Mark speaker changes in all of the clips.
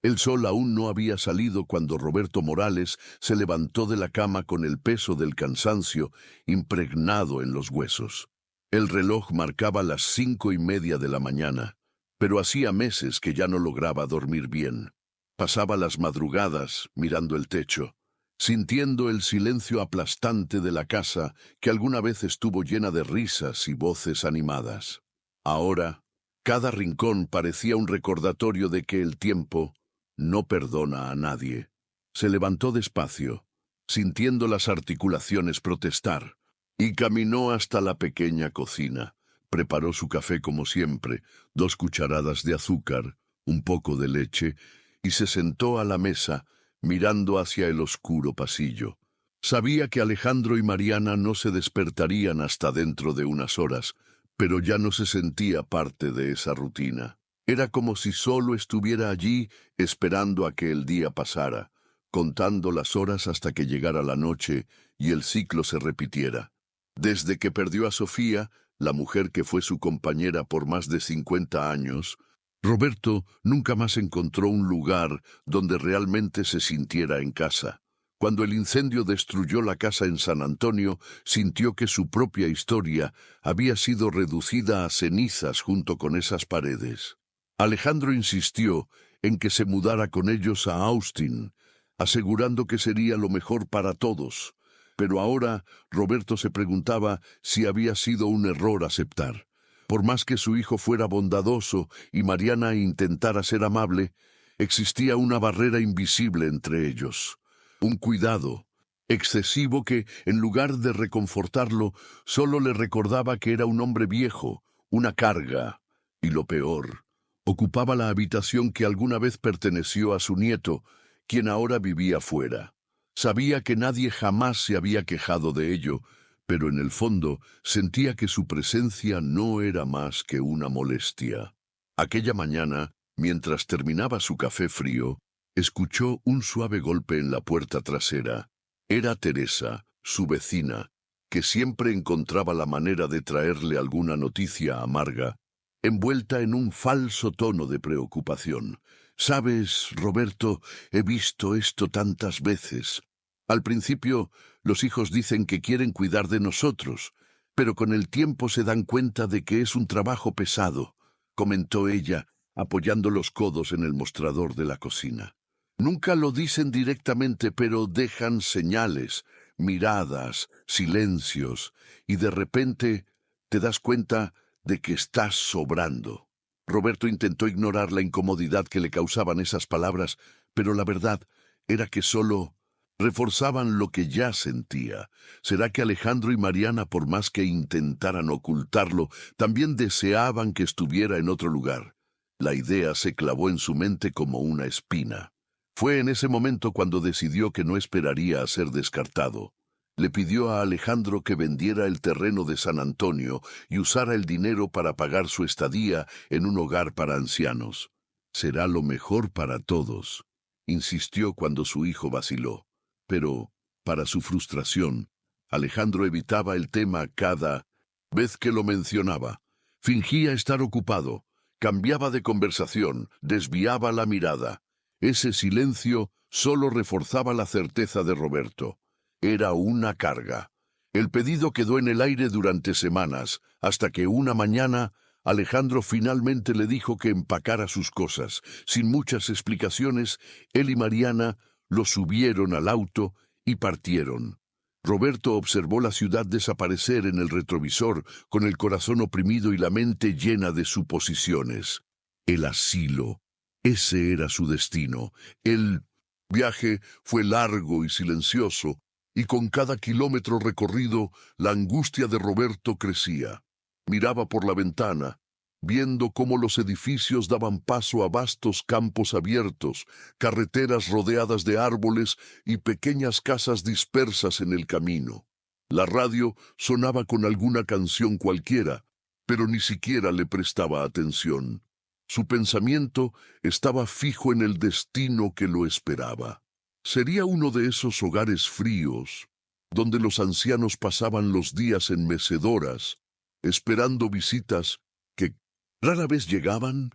Speaker 1: El sol aún no había salido cuando Roberto Morales se levantó de la cama con el peso del cansancio impregnado en los huesos. El reloj marcaba las 5:30 de la mañana, pero hacía meses que ya no lograba dormir bien. Pasaba las madrugadas mirando el techo, sintiendo el silencio aplastante de la casa que alguna vez estuvo llena de risas y voces animadas. Ahora, cada rincón parecía un recordatorio de que el tiempo no perdona a nadie. Se levantó despacio, sintiendo las articulaciones protestar, y caminó hasta la pequeña cocina. Preparó su café como siempre, 2 cucharadas de azúcar, un poco de leche, y se sentó a la mesa, mirando hacia el oscuro pasillo. Sabía que Alejandro y Mariana no se despertarían hasta dentro de unas horas, pero ya no se sentía parte de esa rutina. Era como si solo estuviera allí esperando a que el día pasara, contando las horas hasta que llegara la noche y el ciclo se repitiera. Desde que perdió a Sofía, la mujer que fue su compañera por más de 50 años, Roberto nunca más encontró un lugar donde realmente se sintiera en casa. Cuando el incendio destruyó la casa en San Antonio, sintió que su propia historia había sido reducida a cenizas junto con esas paredes. Alejandro insistió en que se mudara con ellos a Austin, asegurando que sería lo mejor para todos. Pero ahora Roberto se preguntaba si había sido un error aceptar. Por más que su hijo fuera bondadoso y Mariana intentara ser amable, existía una barrera invisible entre ellos. Un cuidado excesivo que, en lugar de reconfortarlo, solo le recordaba que era un hombre viejo, una carga, y lo peor, ocupaba la habitación que alguna vez perteneció a su nieto, quien ahora vivía fuera. Sabía que nadie jamás se había quejado de ello, pero en el fondo sentía que su presencia no era más que una molestia. Aquella mañana, mientras terminaba su café frío, escuchó un suave golpe en la puerta trasera. Era Teresa, su vecina, que siempre encontraba la manera de traerle alguna noticia amarga, envuelta en un falso tono de preocupación. «Sabes, Roberto, he visto esto tantas veces. Al principio, los hijos dicen que quieren cuidar de nosotros, pero con el tiempo se dan cuenta de que es un trabajo pesado», comentó ella, apoyando los codos en el mostrador de la cocina. Nunca lo dicen directamente, pero dejan señales, miradas, silencios, y de repente te das cuenta de que estás sobrando. Roberto intentó ignorar la incomodidad que le causaban esas palabras, pero la verdad era que solo reforzaban lo que ya sentía. ¿Será que Alejandro y Mariana, por más que intentaran ocultarlo, también deseaban que estuviera en otro lugar? La idea se clavó en su mente como una espina. Fue en ese momento cuando decidió que no esperaría a ser descartado. Le pidió a Alejandro que vendiera el terreno de San Antonio y usara el dinero para pagar su estadía en un hogar para ancianos. «Será lo mejor para todos», insistió cuando su hijo vaciló. Pero, para su frustración, Alejandro evitaba el tema cada vez que lo mencionaba. Fingía estar ocupado, cambiaba de conversación, desviaba la mirada. Ese silencio solo reforzaba la certeza de Roberto. Era una carga. El pedido quedó en el aire durante semanas, hasta que una mañana Alejandro finalmente le dijo que empacara sus cosas. Sin muchas explicaciones, él y Mariana lo subieron al auto y partieron. Roberto observó la ciudad desaparecer en el retrovisor, con el corazón oprimido y la mente llena de suposiciones. El asilo. Ese era su destino. El viaje fue largo y silencioso, y con cada kilómetro recorrido, la angustia de Roberto crecía. Miraba por la ventana, viendo cómo los edificios daban paso a vastos campos abiertos, carreteras rodeadas de árboles y pequeñas casas dispersas en el camino. La radio sonaba con alguna canción cualquiera, pero ni siquiera le prestaba atención. Su pensamiento estaba fijo en el destino que lo esperaba. Sería uno de esos hogares fríos, donde los ancianos pasaban los días en mecedoras, esperando visitas que rara vez llegaban.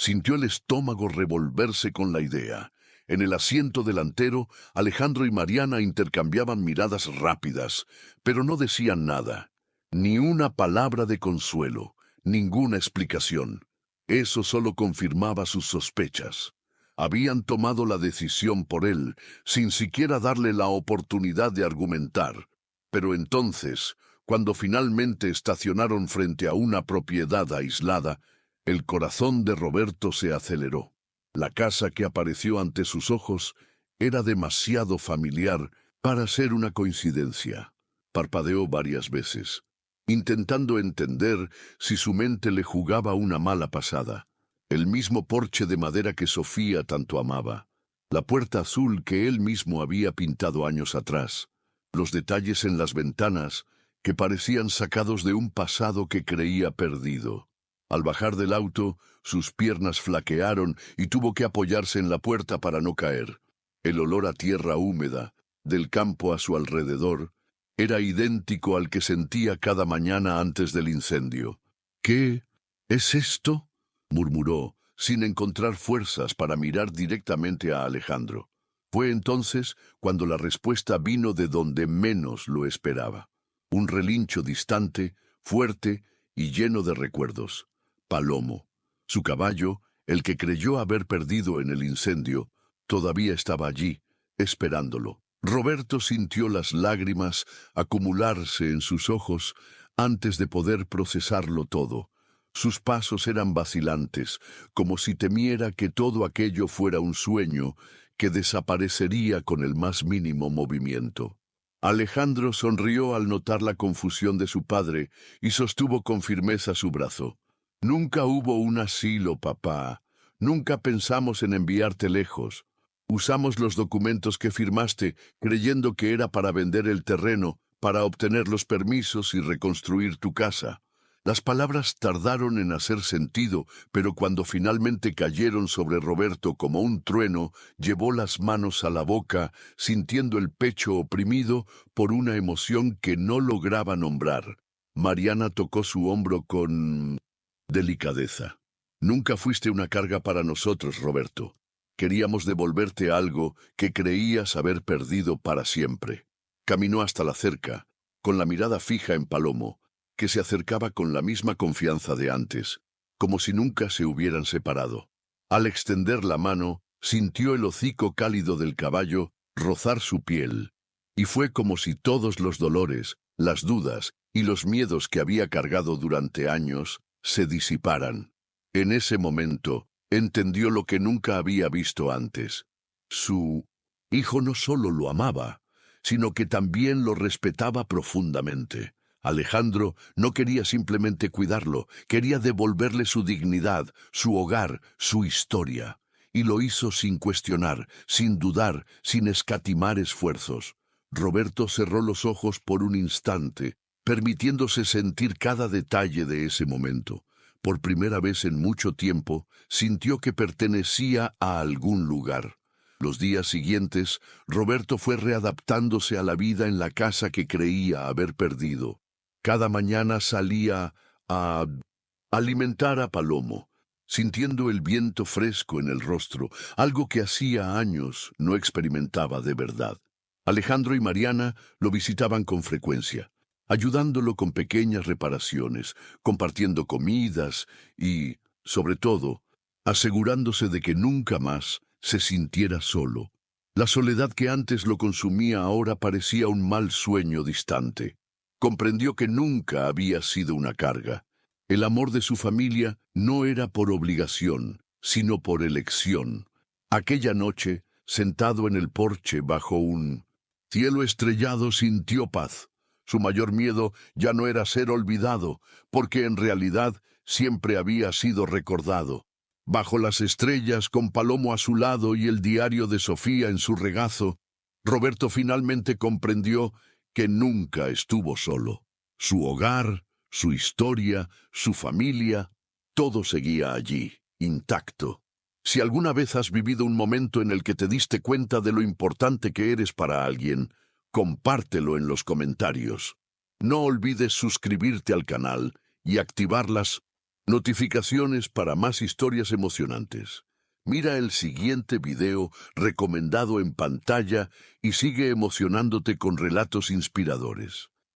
Speaker 1: Sintió el estómago revolverse con la idea. En el asiento delantero, Alejandro y Mariana intercambiaban miradas rápidas, pero no decían nada. Ni una palabra de consuelo, ninguna explicación. Eso solo confirmaba sus sospechas. Habían tomado la decisión por él, sin siquiera darle la oportunidad de argumentar. Pero entonces, cuando finalmente estacionaron frente a una propiedad aislada, el corazón de Roberto se aceleró. La casa que apareció ante sus ojos era demasiado familiar para ser una coincidencia. Parpadeó varias veces, intentando entender si su mente le jugaba una mala pasada. El mismo porche de madera que Sofía tanto amaba, la puerta azul que él mismo había pintado años atrás, los detalles en las ventanas que parecían sacados de un pasado que creía perdido. Al bajar del auto, sus piernas flaquearon y tuvo que apoyarse en la puerta para no caer. El olor a tierra húmeda, del campo a su alrededor, era idéntico al que sentía cada mañana antes del incendio. ¿Qué es esto?, murmuró, sin encontrar fuerzas para mirar directamente a Alejandro. Fue entonces cuando la respuesta vino de donde menos lo esperaba. Un relincho distante, fuerte y lleno de recuerdos. Palomo. Su caballo, el que creyó haber perdido en el incendio, todavía estaba allí, esperándolo. Roberto sintió las lágrimas acumularse en sus ojos antes de poder procesarlo todo. Sus pasos eran vacilantes, como si temiera que todo aquello fuera un sueño que desaparecería con el más mínimo movimiento. Alejandro sonrió al notar la confusión de su padre y sostuvo con firmeza su brazo. Nunca hubo un asilo, papá. Nunca pensamos en enviarte lejos. Usamos los documentos que firmaste creyendo que era para vender el terreno, para obtener los permisos y reconstruir tu casa. Las palabras tardaron en hacer sentido, pero cuando finalmente cayeron sobre Roberto como un trueno, llevó las manos a la boca, sintiendo el pecho oprimido por una emoción que no lograba nombrar. Mariana tocó su hombro con delicadeza. Nunca fuiste una carga para nosotros, Roberto. Queríamos devolverte algo que creías haber perdido para siempre. Caminó hasta la cerca, con la mirada fija en Palomo, que se acercaba con la misma confianza de antes, como si nunca se hubieran separado. Al extender la mano, sintió el hocico cálido del caballo rozar su piel, y fue como si todos los dolores, las dudas y los miedos que había cargado durante años se disiparan. En ese momento, entendió lo que nunca había visto antes. Su hijo no solo lo amaba, sino que también lo respetaba profundamente. Alejandro no quería simplemente cuidarlo, quería devolverle su dignidad, su hogar, su historia. Y lo hizo sin cuestionar, sin dudar, sin escatimar esfuerzos. Roberto cerró los ojos por un instante, permitiéndose sentir cada detalle de ese momento. Por primera vez en mucho tiempo, sintió que pertenecía a algún lugar. Los días siguientes, Roberto fue readaptándose a la vida en la casa que creía haber perdido. Cada mañana salía a alimentar a Palomo, sintiendo el viento fresco en el rostro, algo que hacía años no experimentaba de verdad. Alejandro y Mariana lo visitaban con frecuencia, ayudándolo con pequeñas reparaciones, compartiendo comidas y, sobre todo, asegurándose de que nunca más se sintiera solo. La soledad que antes lo consumía ahora parecía un mal sueño distante. Comprendió que nunca había sido una carga. El amor de su familia no era por obligación, sino por elección. Aquella noche, sentado en el porche bajo un cielo estrellado, sintió paz. Su mayor miedo ya no era ser olvidado, porque en realidad siempre había sido recordado. Bajo las estrellas, con Palomo a su lado y el diario de Sofía en su regazo, Roberto finalmente comprendió que nunca estuvo solo. Su hogar, su historia, su familia, todo seguía allí, intacto. Si alguna vez has vivido un momento en el que te diste cuenta de lo importante que eres para alguien, compártelo en los comentarios. No olvides suscribirte al canal y activar las Notificaciones para más historias emocionantes. Mira el siguiente video recomendado en pantalla y sigue emocionándote con relatos inspiradores.